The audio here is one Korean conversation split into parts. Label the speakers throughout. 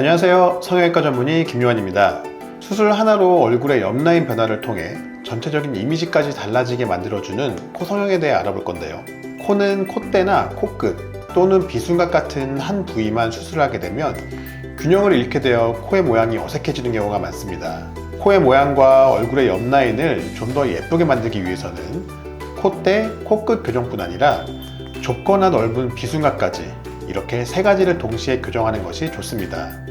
Speaker 1: 안녕하세요. 성형외과 전문의 김요한입니다. 수술 하나로 얼굴의 옆라인 변화를 통해 전체적인 이미지까지 달라지게 만들어주는 코 성형에 대해 알아볼 건데요. 코는 콧대나 코끝 또는 비순각 같은 한 부위만 수술하게 되면 균형을 잃게 되어 코의 모양이 어색해지는 경우가 많습니다. 코의 모양과 얼굴의 옆라인을 좀 더 예쁘게 만들기 위해서는 콧대, 코끝 교정뿐 아니라 좁거나 넓은 비순각까지 이렇게 세 가지를 동시에 교정하는 것이 좋습니다.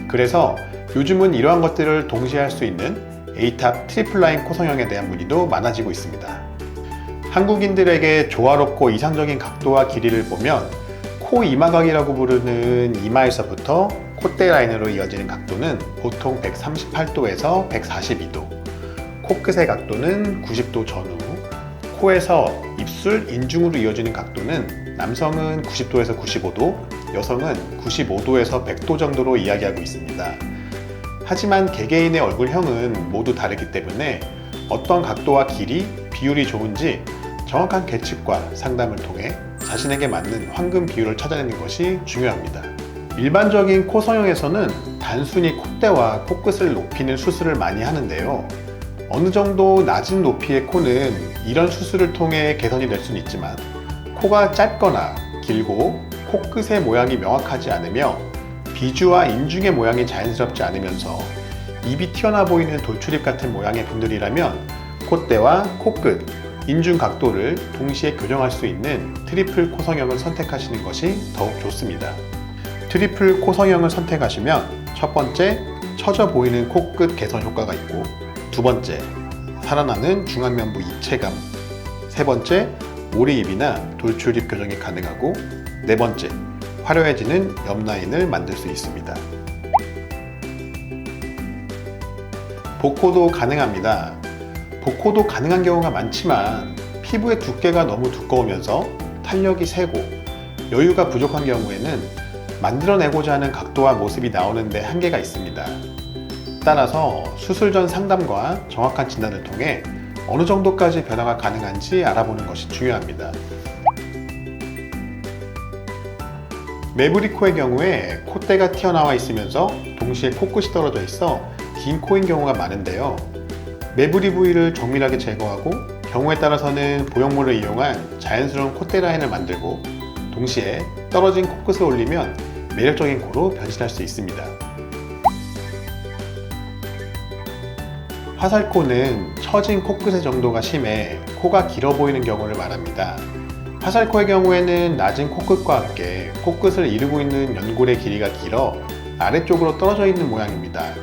Speaker 1: 그래서 요즘은 이러한 것들을 동시에 할 수 있는 A탑 트리플 라인 코 성형에 대한 문의도 많아지고 있습니다. 한국인들에게 조화롭고 이상적인 각도와 길이를 보면 코 이마각이라고 부르는 이마에서부터 콧대 라인으로 이어지는 각도는 보통 138도에서 142도, 코끝의 각도는 90도 전후, 코에서 입술, 인중으로 이어지는 각도는 남성은 90도에서 95도, 여성은 95도에서 100도 정도로 이야기하고 있습니다. 하지만 개개인의 얼굴형은 모두 다르기 때문에 어떤 각도와 길이, 비율이 좋은지 정확한 계측과 상담을 통해 자신에게 맞는 황금 비율을 찾아내는 것이 중요합니다. 일반적인 코 성형에서는 단순히 콧대와 코끝을 높이는 수술을 많이 하는데요. 어느 정도 낮은 높이의 코는 이런 수술을 통해 개선이 될 수는 있지만 코가 짧거나 길고 코끝의 모양이 명확하지 않으며 비주와 인중의 모양이 자연스럽지 않으면서 입이 튀어나 보이는 돌출입 같은 모양의 분들이라면 콧대와 코끝, 인중 각도를 동시에 교정할 수 있는 트리플 코 성형을 선택하시는 것이 더욱 좋습니다. 트리플 코 성형을 선택하시면 첫 번째, 처져 보이는 코끝 개선 효과가 있고, 두 번째, 살아나는 중안면부 입체감, 세 번째, 오리입이나 돌출입 교정이 가능하고, 네 번째, 화려해지는 옆라인을 만들 수 있습니다. 복코도 가능합니다. 복코도 가능한 경우가 많지만 피부의 두께가 너무 두꺼우면서 탄력이 세고 여유가 부족한 경우에는 만들어내고자 하는 각도와 모습이 나오는데 한계가 있습니다. 따라서 수술 전 상담과 정확한 진단을 통해 어느 정도까지 변화가 가능한지 알아보는 것이 중요합니다. 매부리 코의 경우에 콧대가 튀어나와 있으면서 동시에 코끝이 떨어져 있어 긴 코인 경우가 많은데요. 매부리 부위를 정밀하게 제거하고 경우에 따라서는 보형물을 이용한 자연스러운 콧대 라인을 만들고 동시에 떨어진 코끝을 올리면 매력적인 코로 변신할 수 있습니다. 화살코는 처진 코끝의 정도가 심해 코가 길어 보이는 경우를 말합니다. 화살코의 경우에는 낮은 코끝과 함께 코끝을 이루고 있는 연골의 길이가 길어 아래쪽으로 떨어져 있는 모양입니다.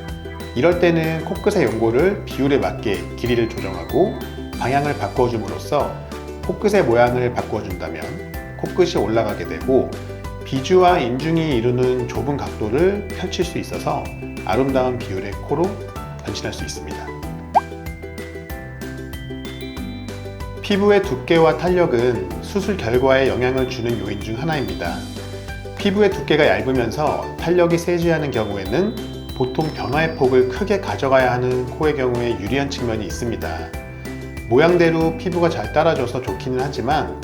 Speaker 1: 이럴 때는 코끝의 연골을 비율에 맞게 길이를 조정하고 방향을 바꿔줌으로써 코끝의 모양을 바꿔준다면 코끝이 올라가게 되고 비주와 인중이 이루는 좁은 각도를 펼칠 수 있어서 아름다운 비율의 코로 변신할 수 있습니다. 피부의 두께와 탄력은 수술 결과에 영향을 주는 요인 중 하나입니다. 피부의 두께가 얇으면서 탄력이 세지 않은 경우에는 보통 변화의 폭을 크게 가져가야 하는 코의 경우에 유리한 측면이 있습니다. 모양대로 피부가 잘 따라줘서 좋기는 하지만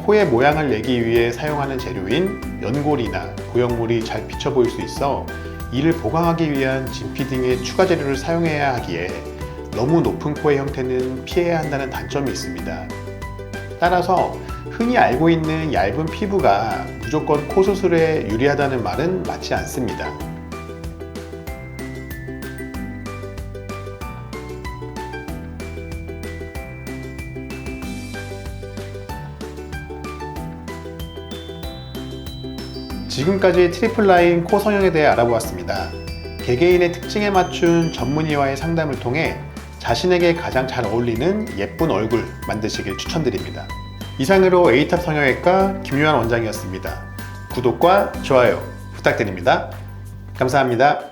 Speaker 1: 코의 모양을 내기 위해 사용하는 재료인 연골이나 보형물이 잘 비쳐 보일 수 있어 이를 보강하기 위한 진피 등의 추가 재료를 사용해야 하기에 너무 높은 코의 형태는 피해야 한다는 단점이 있습니다. 따라서 흔히 알고 있는 얇은 피부가 무조건 코 수술에 유리하다는 말은 맞지 않습니다. 지금까지 트리플 라인 코 성형에 대해 알아보았습니다. 개개인의 특징에 맞춘 전문의와의 상담을 통해 자신에게 가장 잘 어울리는 예쁜 얼굴 만드시길 추천드립니다. 이상으로 A탑 성형외과 김요한 원장이었습니다. 구독과 좋아요 부탁드립니다. 감사합니다.